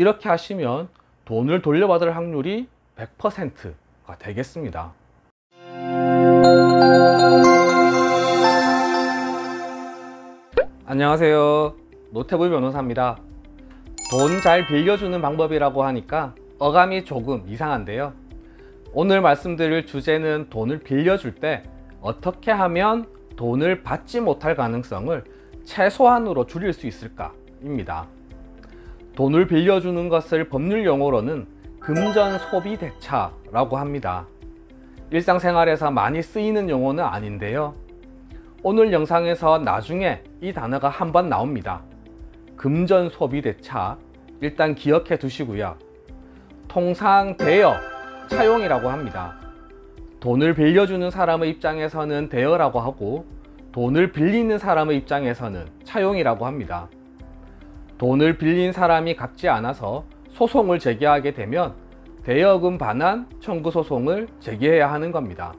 이렇게 하시면 돈을 돌려받을 확률이 100%가 되겠습니다. 안녕하세요, 노태부 변호사입니다. 돈 잘 빌려주는 방법이라고 하니까 어감이 조금 이상한데요. 오늘 말씀드릴 주제는 돈을 빌려줄 때 어떻게 하면 돈을 받지 못할 가능성을 최소한으로 줄일 수 있을까 입니다. 돈을 빌려주는 것을 법률 용어로는 금전소비대차라고 합니다. 일상생활에서 많이 쓰이는 용어는 아닌데요. 오늘 영상에서 나중에 이 단어가 한번 나옵니다. 금전소비대차, 일단 기억해 두시고요. 통상 대여, 차용이라고 합니다. 돈을 빌려주는 사람의 입장에서는 대여라고 하고, 돈을 빌리는 사람의 입장에서는 차용이라고 합니다. 돈을 빌린 사람이 갚지 않아서 소송을 제기하게 되면 대여금 반환 청구 소송을 제기해야 하는 겁니다.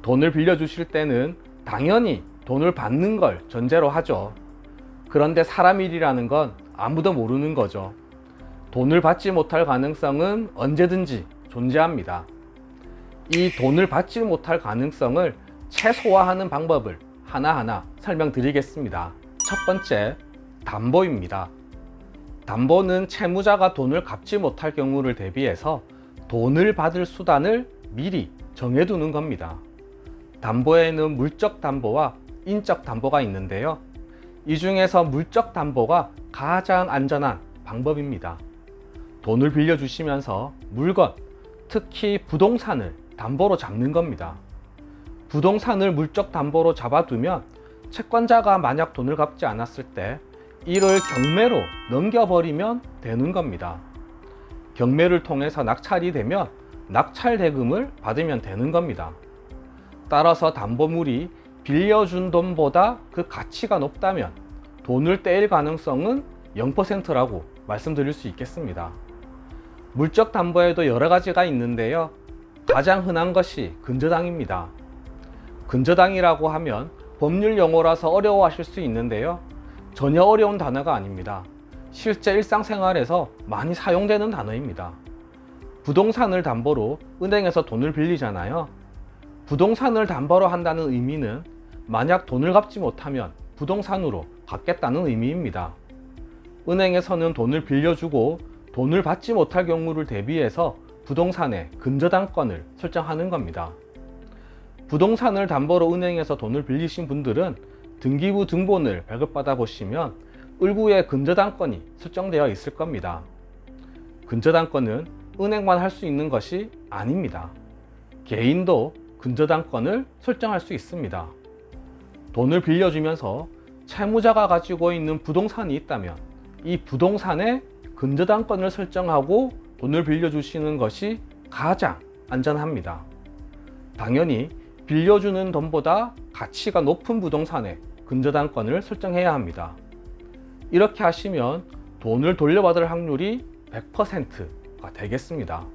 돈을 빌려주실 때는 당연히 돈을 받는 걸 전제로 하죠. 그런데 사람 일이라는 건 아무도 모르는 거죠. 돈을 받지 못할 가능성은 언제든지 존재합니다. 이 돈을 받지 못할 가능성을 최소화하는 방법을 하나하나 설명드리겠습니다. 첫 번째, 담보입니다. 담보는 채무자가 돈을 갚지 못할 경우를 대비해서 돈을 받을 수단을 미리 정해두는 겁니다. 담보에는 물적 담보와 인적 담보가 있는데요. 이 중에서 물적 담보가 가장 안전한 방법입니다. 돈을 빌려주시면서 물건, 특히 부동산을 담보로 잡는 겁니다. 부동산을 물적 담보로 잡아두면 채권자가 만약 돈을 갚지 않았을 때 이를 경매로 넘겨버리면 되는 겁니다. 경매를 통해서 낙찰이 되면 낙찰 대금을 받으면 되는 겁니다. 따라서 담보물이 빌려준 돈보다 그 가치가 높다면 돈을 떼일 가능성은 0%라고 말씀드릴 수 있겠습니다. 물적 담보에도 여러 가지가 있는데요. 가장 흔한 것이 근저당입니다. 근저당이라고 하면 법률 용어라서 어려워하실 수 있는데요. 전혀 어려운 단어가 아닙니다. 실제 일상생활에서 많이 사용되는 단어입니다. 부동산을 담보로 은행에서 돈을 빌리잖아요. 부동산을 담보로 한다는 의미는 만약 돈을 갚지 못하면 부동산으로 갚겠다는 의미입니다. 은행에서는 돈을 빌려주고 돈을 받지 못할 경우를 대비해서 부동산의 근저당권을 설정하는 겁니다. 부동산을 담보로 은행에서 돈을 빌리신 분들은 등기부 등본을 발급받아 보시면 을구에 근저당권이 설정되어 있을 겁니다. 근저당권은 은행만 할 수 있는 것이 아닙니다. 개인도 근저당권을 설정할 수 있습니다. 돈을 빌려주면서 채무자가 가지고 있는 부동산이 있다면 이 부동산에 근저당권을 설정하고 돈을 빌려주시는 것이 가장 안전합니다. 당연히 빌려주는 돈보다 가치가 높은 부동산에 근저당권을 설정해야 합니다. 이렇게 하시면 돈을 돌려받을 확률이 100%가 되겠습니다.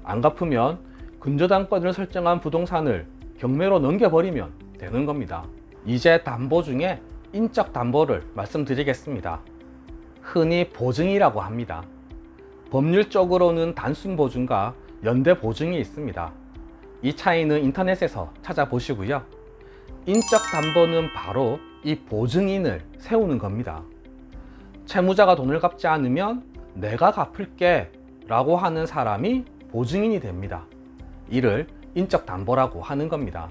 안 갚으면 근저당권을 설정한 부동산을 경매로 넘겨버리면 되는 겁니다. 이제 담보 중에 인적 담보를 말씀드리겠습니다. 흔히 보증이라고 합니다. 법률적으로는 단순 보증과 연대 보증이 있습니다. 이 차이는 인터넷에서 찾아보시고요. 인적 담보는 바로 이 보증인을 세우는 겁니다. 채무자가 돈을 갚지 않으면 내가 갚을게 라고 하는 사람이 보증인이 됩니다. 이를 인적 담보라고 하는 겁니다.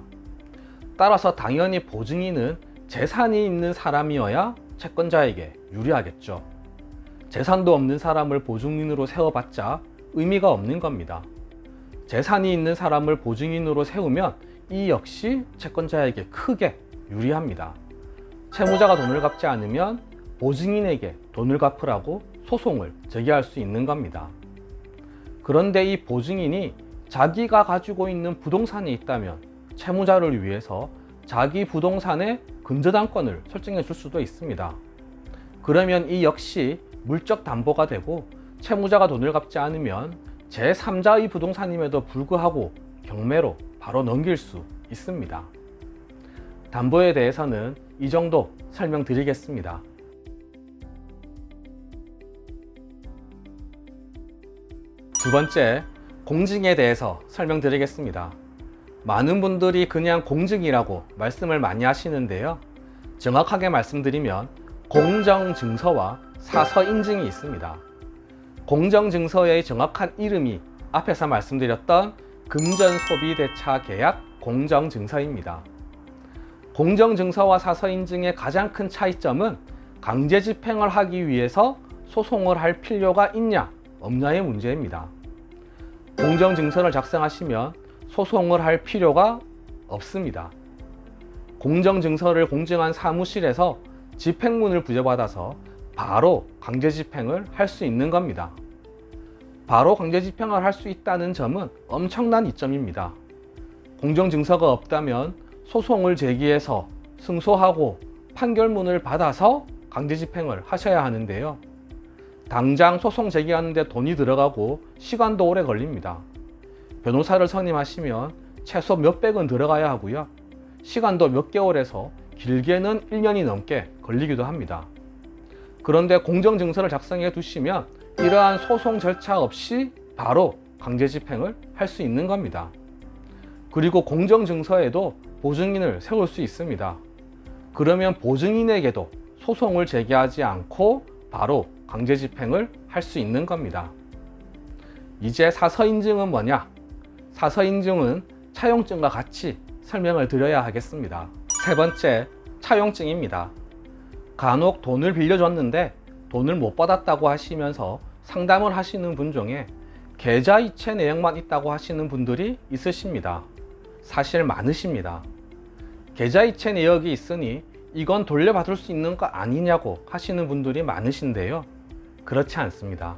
따라서 당연히 보증인은 재산이 있는 사람이어야 채권자에게 유리하겠죠. 재산도 없는 사람을 보증인으로 세워봤자 의미가 없는 겁니다. 재산이 있는 사람을 보증인으로 세우면 이 역시 채권자에게 크게 유리합니다. 채무자가 돈을 갚지 않으면 보증인에게 돈을 갚으라고 소송을 제기할 수 있는 겁니다. 그런데 이 보증인이 자기가 가지고 있는 부동산이 있다면 채무자를 위해서 자기 부동산에 근저당권을 설정해 줄 수도 있습니다. 그러면 이 역시 물적 담보가 되고 채무자가 돈을 갚지 않으면 제3자의 부동산임에도 불구하고 경매로 바로 넘길 수 있습니다. 담보에 대해서는 이 정도 설명드리겠습니다. 두 번째, 공증에 대해서 설명드리겠습니다. 많은 분들이 그냥 공증이라고 말씀을 많이 하시는데요. 정확하게 말씀드리면 공정증서와 사서인증이 있습니다. 공정증서의 정확한 이름이 앞에서 말씀드렸던 금전소비대차계약 공정증서입니다. 공정증서와 사서인증의 가장 큰 차이점은 강제집행을 하기 위해서 소송을 할 필요가 있냐 없냐의 문제입니다. 공정증서를 작성하시면 소송을 할 필요가 없습니다. 공정증서를 공증한 사무실에서 집행문을 부여받아서 바로 강제집행을 할 수 있는 겁니다. 바로 강제집행을 할 수 있다는 점은 엄청난 이점입니다. 공정증서가 없다면 소송을 제기해서 승소하고 판결문을 받아서 강제집행을 하셔야 하는데요. 당장 소송 제기하는데 돈이 들어가고 시간도 오래 걸립니다. 변호사를 선임하시면 최소 몇백은 들어가야 하고요. 시간도 몇 개월에서 길게는 1년이 넘게 걸리기도 합니다. 그런데 공정증서를 작성해 두시면 이러한 소송 절차 없이 바로 강제집행을 할 수 있는 겁니다. 그리고 공정증서에도 보증인을 세울 수 있습니다. 그러면 보증인에게도 소송을 제기하지 않고 바로 강제집행을 할 수 있는 겁니다. 이제 사서인증은 뭐냐? 사서인증은 차용증과 같이 설명을 드려야 하겠습니다. 세 번째, 차용증입니다. 간혹 돈을 빌려줬는데 돈을 못 받았다고 하시면서 상담을 하시는 분 중에 계좌이체 내역만 있다고 하시는 분들이 있으십니다. 사실 많으십니다. 계좌이체 내역이 있으니 이건 돌려받을 수 있는 거 아니냐고 하시는 분들이 많으신데요. 그렇지 않습니다.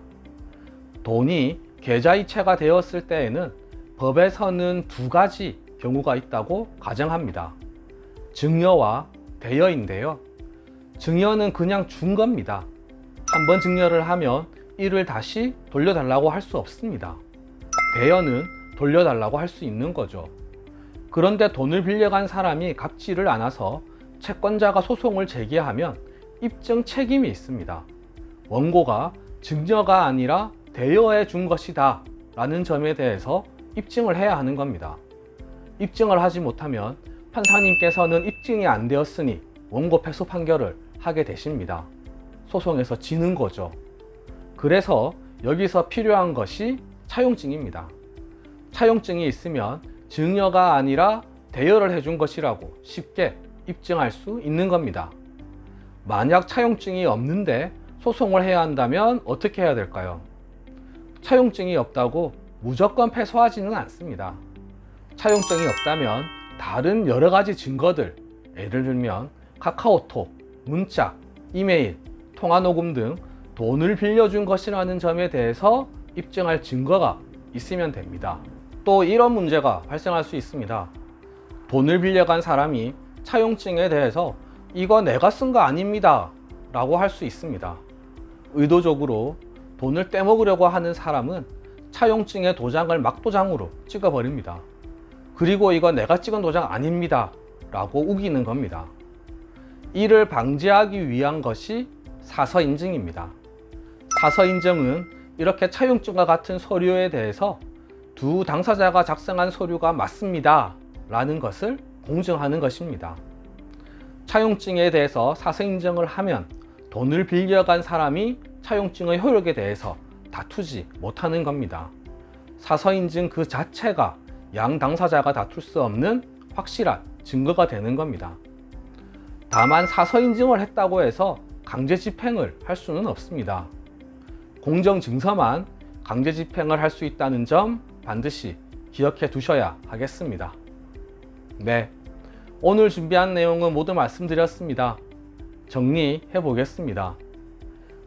돈이 계좌이체가 되었을 때에는 법에서는 두 가지 경우가 있다고 가정합니다. 증여와 대여인데요. 증여는 그냥 준 겁니다. 한번 증여를 하면 이를 다시 돌려달라고 할 수 없습니다. 대여는 돌려달라고 할 수 있는 거죠. 그런데 돈을 빌려간 사람이 갚지를 않아서 채권자가 소송을 제기하면 입증 책임이 있습니다. 원고가 증여가 아니라 대여해 준 것이다 라는 점에 대해서 입증을 해야 하는 겁니다. 입증을 하지 못하면 판사님께서는 입증이 안 되었으니 원고 패소 판결을 하게 되십니다. 소송에서 지는 거죠. 그래서 여기서 필요한 것이 차용증입니다. 차용증이 있으면 증여가 아니라 대여를 해준 것이라고 쉽게 입증할 수 있는 겁니다. 만약 차용증이 없는데 소송을 해야 한다면 어떻게 해야 될까요? 차용증이 없다고 무조건 패소하지는 않습니다. 차용증이 없다면 다른 여러 가지 증거들, 예를 들면 카카오톡, 문자, 이메일, 통화녹음 등 돈을 빌려준 것이라는 점에 대해서 입증할 증거가 있으면 됩니다. 또 이런 문제가 발생할 수 있습니다. 돈을 빌려간 사람이 차용증에 대해서 이거 내가 쓴 거 아닙니다 라고 할 수 있습니다. 의도적으로 돈을 떼먹으려고 하는 사람은 차용증의 도장을 막도장으로 찍어버립니다. 그리고 이거 내가 찍은 도장 아닙니다 라고 우기는 겁니다. 이를 방지하기 위한 것이 사서인증입니다. 사서인증은 이렇게 차용증과 같은 서류에 대해서 두 당사자가 작성한 서류가 맞습니다 라는 것을 공증하는 것입니다. 차용증에 대해서 사서인증을 하면 돈을 빌려간 사람이 차용증의 효력에 대해서 다투지 못하는 겁니다. 사서인증 그 자체가 양 당사자가 다툴 수 없는 확실한 증거가 되는 겁니다. 다만 사서인증을 했다고 해서 강제집행을 할 수는 없습니다. 공정증서만 강제집행을 할 수 있다는 점 반드시 기억해 두셔야 하겠습니다. 네, 오늘 준비한 내용은 모두 말씀드렸습니다. 정리해 보겠습니다.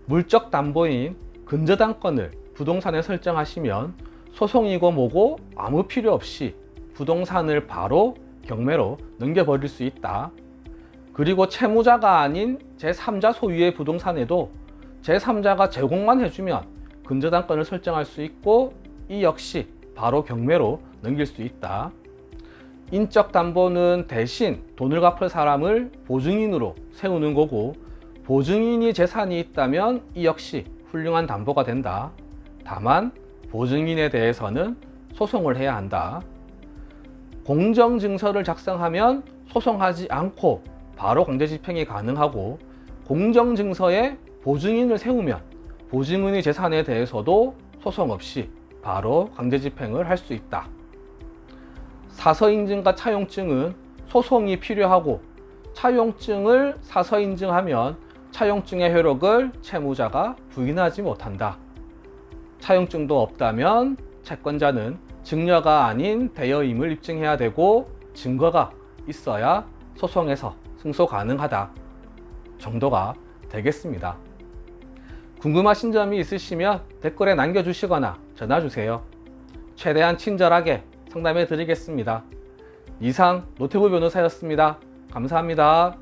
물적 담보인 근저당권을 부동산에 설정하시면 소송이고 뭐고 아무 필요 없이 부동산을 바로 경매로 넘겨버릴 수 있다. 그리고 채무자가 아닌 제3자 소유의 부동산에도 제3자가 제공만 해주면 근저당권을 설정할 수 있고 이 역시 바로 경매로 넘길 수 있다. 인적 담보는 대신 돈을 갚을 사람을 보증인으로 세우는 거고 보증인이 재산이 있다면 이 역시 훌륭한 담보가 된다. 다만 보증인에 대해서는 소송을 해야 한다. 공정증서를 작성하면 소송하지 않고 바로 강제집행이 가능하고, 공정증서에 보증인을 세우면 보증인의 재산에 대해서도 소송 없이 바로 강제집행을 할 수 있다. 사서인증과 차용증은 소송이 필요하고, 차용증을 사서인증하면 차용증의 효력을 채무자가 부인하지 못한다. 차용증도 없다면 채권자는 증여가 아닌 대여임을 입증해야 되고, 증거가 있어야 소송에서 승소 가능하다 정도가 되겠습니다. 궁금하신 점이 있으시면 댓글에 남겨주시거나 전화주세요. 최대한 친절하게 상담해 드리겠습니다. 이상 노태부 변호사였습니다. 감사합니다.